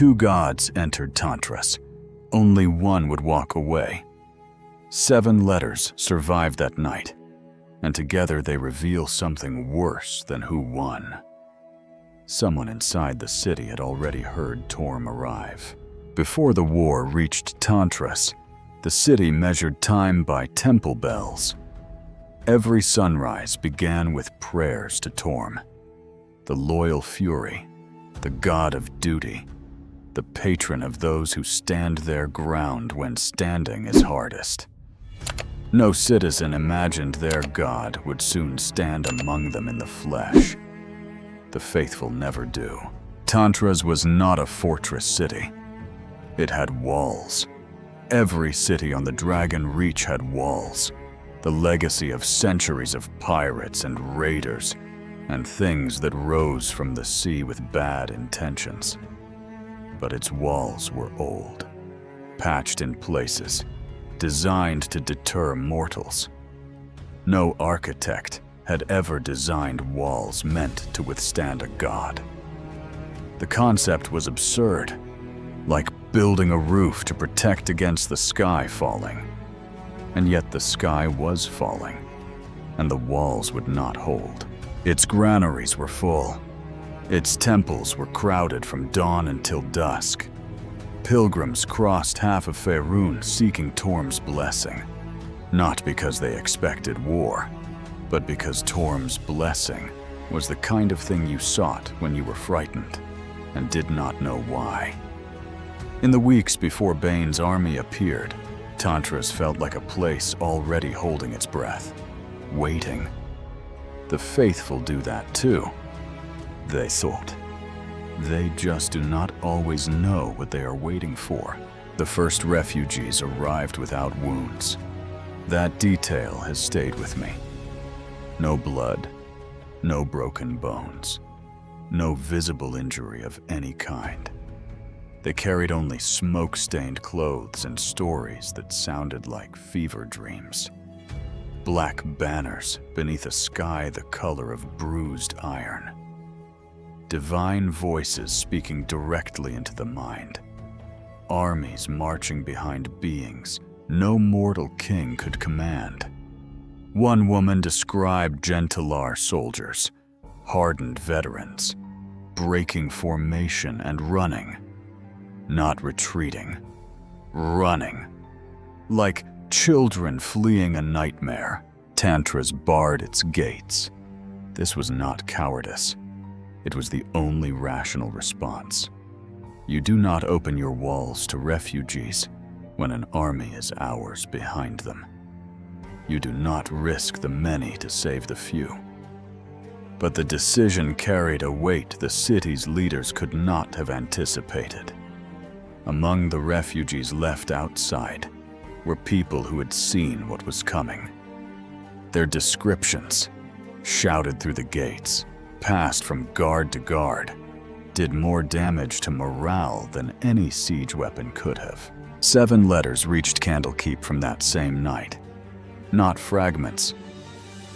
2 gods entered Tantras. Only one would walk away. 7 letters survived that night, and together they reveal something worse than who won. Someone inside the city had already heard Torm arrive. Before the war reached Tantras, the city measured time by temple bells. Every sunrise began with prayers to Torm, the loyal fury, the god of duty, the patron of those who stand their ground when standing is hardest. No citizen imagined their god would soon stand among them in the flesh. The faithful never do. Tantras was not a fortress city. It had walls. Every city on the Dragon Reach had walls, the legacy of centuries of pirates and raiders, and things that rose from the sea with bad intentions. But its walls were old, patched in places, designed to deter mortals. No architect had ever designed walls meant to withstand a god. The concept was absurd, like building a roof to protect against the sky falling. And yet the sky was falling, and the walls would not hold. Its granaries were full. Its temples were crowded from dawn until dusk. Pilgrims crossed half of Faerûn seeking Torm's blessing, not because they expected war, but because Torm's blessing was the kind of thing you sought when you were frightened and did not know why. In the weeks before Bane's army appeared, Tantras felt like a place already holding its breath, waiting. The faithful do that too, they thought. They just do not always know what they are waiting for. The first refugees arrived without wounds. That detail has stayed with me. No blood, no broken bones, no visible injury of any kind. They carried only smoke-stained clothes and stories that sounded like fever dreams. Black banners beneath a sky the color of bruised iron. Divine voices speaking directly into the mind. Armies marching behind beings no mortal king could command. One woman described Gentilar soldiers, hardened veterans, breaking formation and running. Not retreating, running. Like children fleeing a nightmare, Tantras barred its gates. This was not cowardice. It was the only rational response. You do not open your walls to refugees when an army is hours behind them. You do not risk the many to save the few. But the decision carried a weight the city's leaders could not have anticipated. Among the refugees left outside were people who had seen what was coming. Their descriptions, shouted through the gates, passed from guard to guard, did more damage to morale than any siege weapon could have. 7 letters reached Candlekeep from that same night. Not fragments,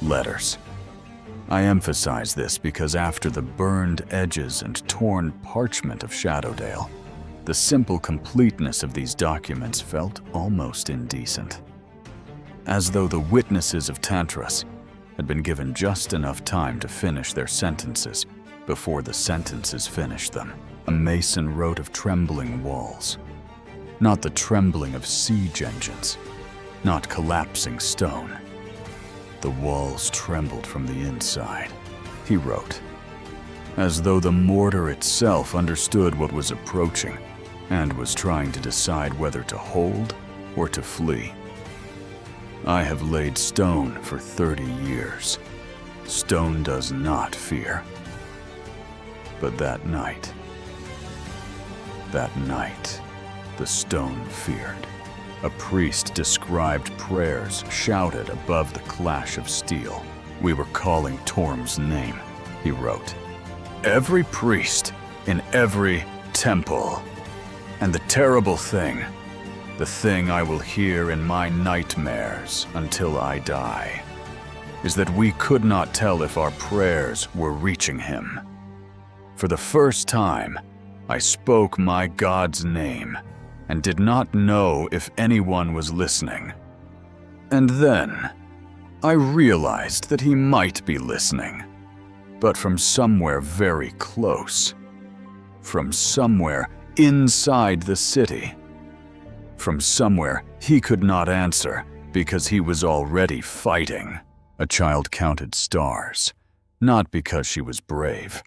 letters. I emphasize this because after the burned edges and torn parchment of Shadowdale, the simple completeness of these documents felt almost indecent. As though the witnesses of Tantras had been given just enough time to finish their sentences before the sentences finished them. A mason wrote of trembling walls, not the trembling of siege engines, not collapsing stone. The walls trembled from the inside, he wrote, as though the mortar itself understood what was approaching and was trying to decide whether to hold or to flee. I have laid stone for 30 years. Stone does not fear. But that night, the stone feared. A priest described prayers shouted above the clash of steel. We were calling Torm's name, he wrote. Every priest in every temple. And the terrible thing, the thing I will hear in my nightmares until I die, is that we could not tell if our prayers were reaching him. For the first time, I spoke my God's name and did not know if anyone was listening. And then I realized that he might be listening, but from somewhere very close, from somewhere inside the city, from somewhere he could not answer because he was already fighting. A child counted stars, not because she was brave,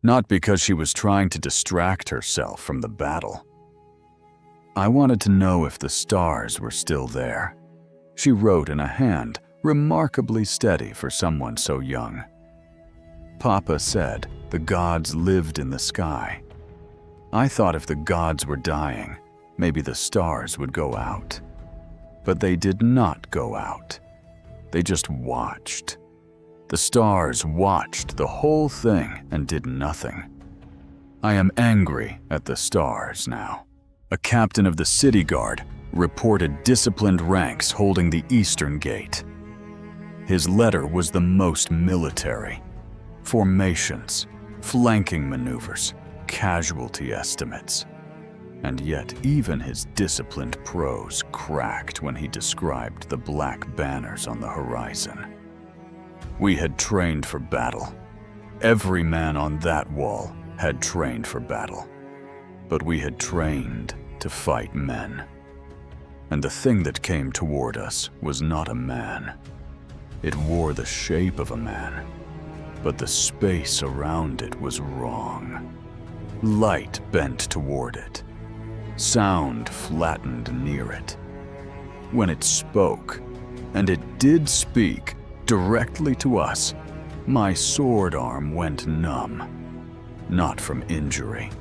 not because she was trying to distract herself from the battle. I wanted to know if the stars were still there. She wrote in a hand remarkably steady for someone so young. Papa said the gods lived in the sky. I thought if the gods were dying, maybe the stars would go out. But they did not go out. They just watched. The stars watched the whole thing and did nothing. I am angry at the stars now. A captain of the city guard reported disciplined ranks holding the eastern gate. His letter was the most military. Formations, flanking maneuvers, casualty estimates. And yet even his disciplined prose cracked when he described the black banners on the horizon. We had trained for battle. Every man on that wall had trained for battle. But we had trained to fight men. And the thing that came toward us was not a man. It wore the shape of a man, but the space around it was wrong. Light bent toward it. Sound flattened near it. When it spoke, and it did speak directly to us, my sword arm went numb. Not from injury,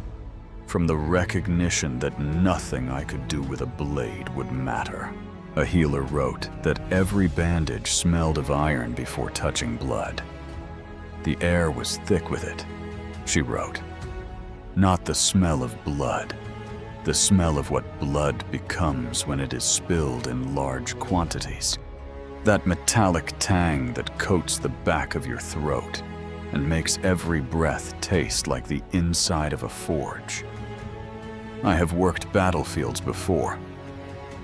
from the recognition that nothing I could do with a blade would matter. A healer wrote that every bandage smelled of iron before touching blood. The air was thick with it, she wrote. Not the smell of blood, the smell of what blood becomes when it is spilled in large quantities. That metallic tang that coats the back of your throat and makes every breath taste like the inside of a forge. I have worked battlefields before.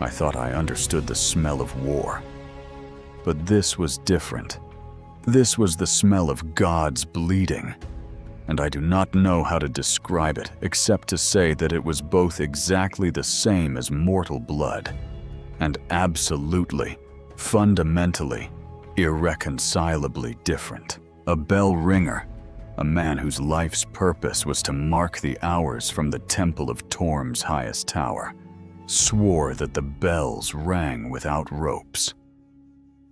I thought I understood the smell of war. But this was different. This was the smell of God's bleeding. And I do not know how to describe it except to say that it was both exactly the same as mortal blood and absolutely, fundamentally, irreconcilably different. A bell ringer, a man whose life's purpose was to mark the hours from the temple of Torm's highest tower, swore that the bells rang without ropes.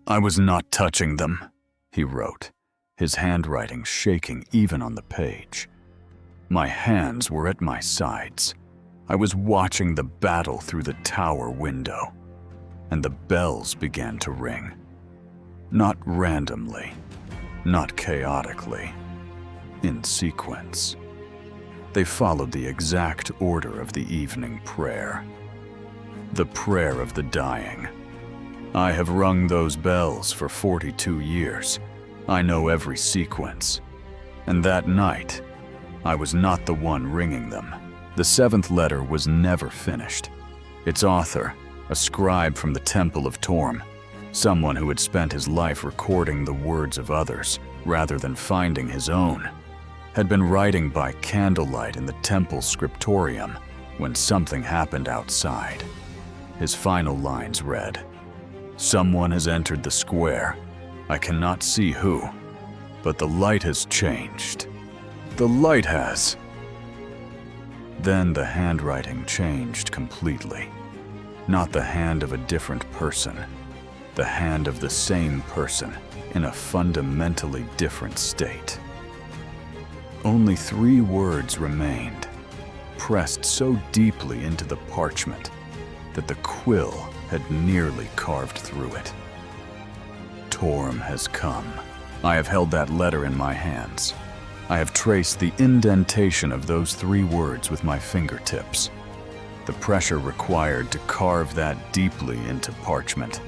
I was not touching them, he wrote, his handwriting shaking even on the page. My hands were at my sides. I was watching the battle through the tower window, and the bells began to ring. Not randomly, not chaotically, in sequence. They followed the exact order of the evening prayer. The prayer of the dying. I have rung those bells for 42 years. I know every sequence. And that night, I was not the one ringing them. The seventh letter was never finished. Its author, a scribe from the Temple of Torm, someone who had spent his life recording the words of others rather than finding his own, had been writing by candlelight in the temple scriptorium when something happened outside. His final lines read, "Someone has entered the square. I cannot see who, but the light has changed. The light has." Then the handwriting changed completely. Not the hand of a different person, the hand of the same person in a fundamentally different state. Only 3 words remained, pressed so deeply into the parchment that the quill had nearly carved through it. Torm has come. I have held that letter in my hands. I have traced the indentation of those 3 words with my fingertips. The pressure required to carve that deeply into parchment.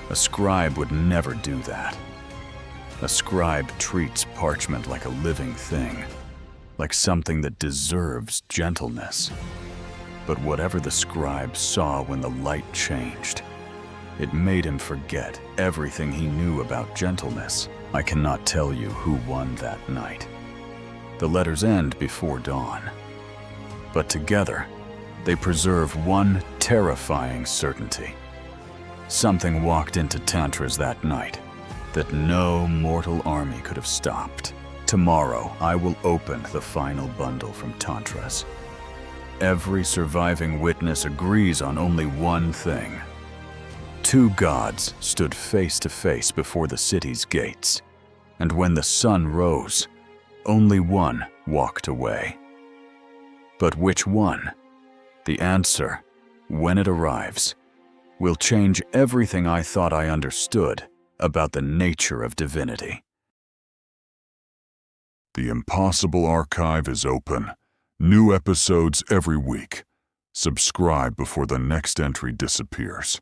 A scribe would never do that. A scribe treats parchment like a living thing. like something that deserves gentleness. But whatever the scribe saw when the light changed, it made him forget everything he knew about gentleness. I cannot tell you who won that night. The letters end before dawn, but together they preserve one terrifying certainty. Something walked into Tantras that night that no mortal army could have stopped. Tomorrow, I will open the final bundle from Tantras. Every surviving witness agrees on only one thing. Two gods stood face to face before the city's gates, and when the sun rose, only one walked away. But which one? The answer, when it arrives, will change everything I thought I understood about the nature of divinity. The Impossible Archive is open. New episodes every week. Subscribe before the next entry disappears.